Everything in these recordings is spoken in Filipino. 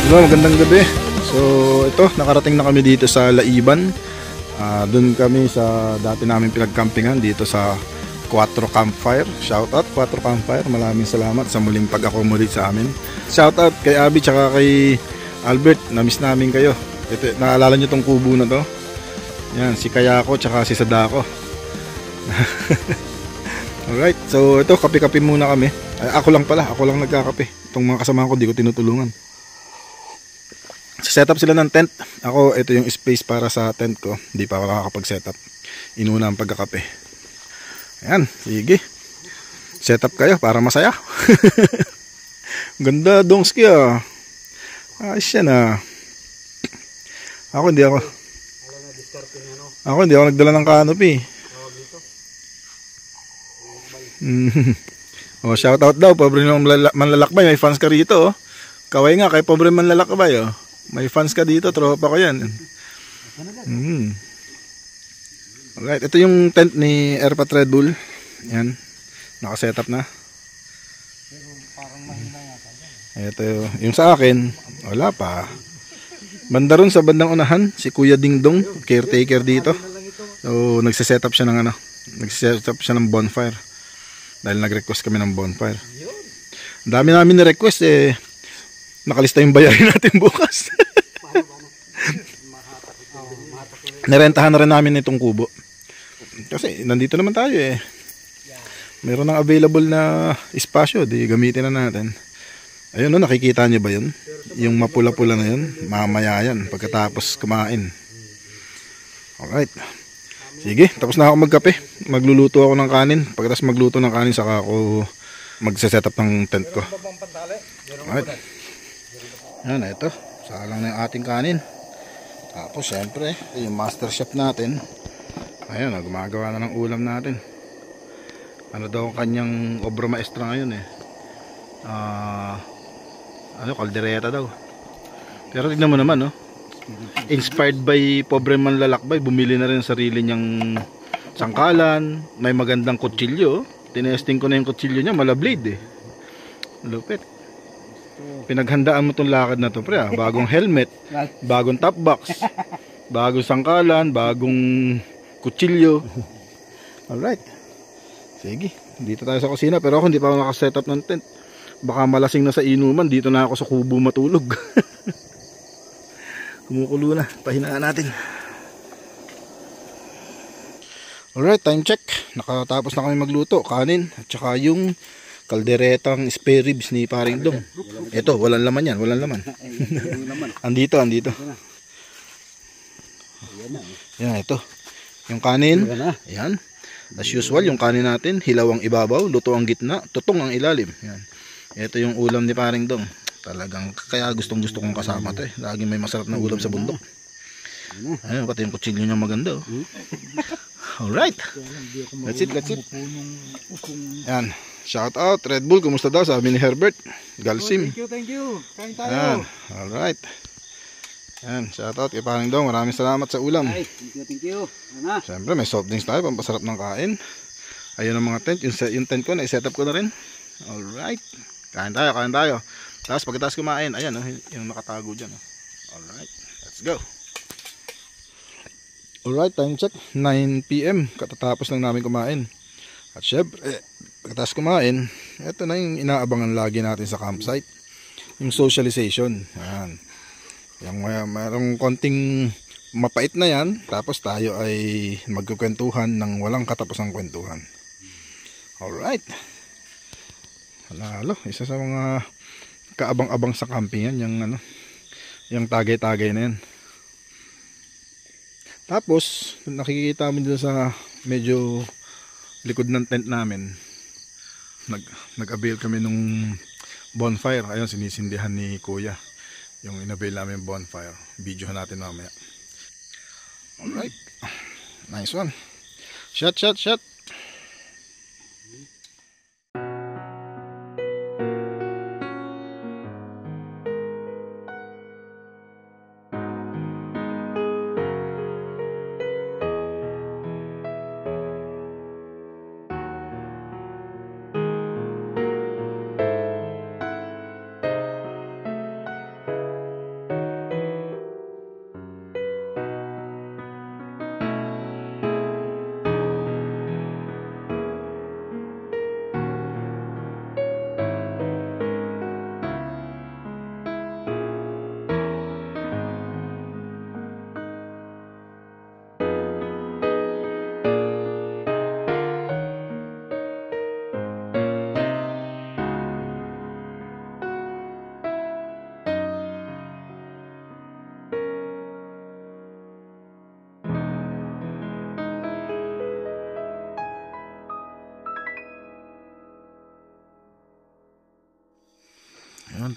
Hello, magandang gabi. So ito, nakarating na kami dito sa Laiban. Doon kami sa dati namin pinagcampingan dito sa 4 Campfire. Shoutout 4 Campfire, maraming salamat sa muling pag-accommodate sa amin. Shoutout kay Abby tsaka kay Albert, na-miss namin kayo. Ito, naalala nyo tong kubo na to? Yan, si Kayako tsaka si Sadako. Alright, so ito, kape-kape muna kami. Ay, ako lang nagkakape. Itong mga kasama ko, di ko tinutulungan. Set up sila ng tent. Ako, ito yung space para sa tent ko. Hindi pa ako nakakapag-set up. Inuna ang pagkakape. Ayan, sige. Set up kayo para masaya. Ganda, Dongski ah. Ayos yan ah. Ako hindi ako nagdala ng canopy. Oh, shout out daw, pobre nung manlalakbay. May fans ka rito oh. Kaway nga kay pobre manlalakbay oh. May fans ka dito, tropa ko yan. Alright, ito yung tent ni Airpat Red Bull. Yan, nakasetup na. Ito yung sa akin, wala pa. Banda ron sa bandang unahan, si Kuya Dingdong, caretaker dito. So, nagsisetup siya ng bonfire. Dahil nag-request kami ng bonfire. Ang dami namin na-request eh. Nakalista yung bayarin natin bukas. Nirentahan na rin namin itong kubo. Kasi nandito naman tayo eh. Meron ng available na espasyo, di gamitin na natin. Ayun no, nakikita niyo ba yun? Yung mapula-pula na yun, mamaya yan pagkatapos kumain. Alright. Sige, tapos na ako magkape. Magluluto ako ng kanin. Pagkatapos magluto ng kanin, saka ako magse-set up ng tent ko. Alright. Yan, ito. Salang na yung ating kanin. Tapos, syempre, yung master chef natin. Ayan, gumagawa na ng ulam natin. Ano daw kanyang obra maestra ngayon eh. Kaldereta daw. Pero tignan mo naman, no? Inspired by pobre manlalakbay, bumili na rin sarili niyang sangkalan. May magandang kutsilyo. Tinesting ko na yung kutsilyo niya, malablade eh. Lupit. Pinaghandaan mo tong lakad na to, pre. Bagong helmet, bagong top box, bagong sangkalan, bagong kutsilyo. Alright. Sige, dito tayo sa kusina. Pero ako hindi pa ako nakaset up ng tent. Baka malasing na sa inuman. Dito na ako sa kubo matulog. Kumukulo na, pahinaan natin. Alright, time check. Nakatapos na kami magluto. Kanin at saka yung kalderetang spare ribs ni Paring Dong. Ito, walang laman yan, walang laman. andito. Yan, ito. Yung kanin. Yan. As usual, yung kanin natin, hilaw ang ibabaw, luto ang gitna, tutong ang ilalim. Yan. Ito yung ulam ni Paring Dong. Talagang kaya gustong kong kasama to eh. Laging may masarap na ulam sa bundok. Ayun, pati yung kutsilyo niya maganda oh. Alright. That's it. Yan. Shout out Red Bull, kumusta daw? Sabi ni Herbert Galsim. Thank you. Kain tayo. Yan. Alright. Yan. Shout out kay Paring Dong. Maraming salamat sa ulam. Thank you. Siyempre may soft drinks tayo, pampasarap ng kain. Ayun ang mga tent. Yung tent ko, na-set up ko na rin. Alright. Kain tayo. Tapos pagkatapos kumain, ayan oh, yung nakatago dyan oh. Alright. Let's go. Alright, time check 9 PM. Katatapos lang namin kumain. At syempre, pagkatapos kumain, ito na yung inaabangan lagi natin sa campsite. Yung socialization. Ayan. Yung mayroong konting mapait na yan. Tapos tayo ay magkukwentuhan ng walang katapusang kwentuhan. Alright. Lalo, isa sa mga kaabang-abang sa camping yan. Yung tagay-tagay na yan. Tapos, nakikita mo dito sa medyo likod ng tent namin, nag-avail kami nung bonfire. Ayun, sinisindihan ni Kuya yung in-avail namin bonfire. Video natin mamaya. Alright, nice one. Shot.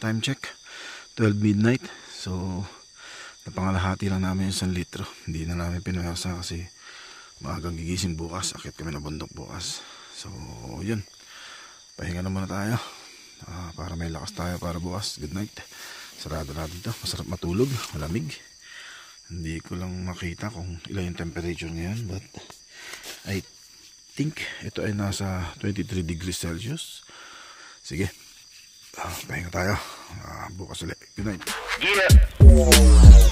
time check 12 midnight. So napangalahati lang namin yung 1 litro. Hindi na namin pinwersa kasi maagang gigising bukas. Akit kami na bundok bukas. So yun, pahinga na muna tayo para may lakas tayo para bukas. Good night. Sarado natin to. Masarap matulog, malamig. Hindi ko lang makita kung ilan yung temperature ngayon, but I think ito ay nasa 23 degrees Celsius. Sige, pahinga tayo. Bukas ulit. Good night. Yeah.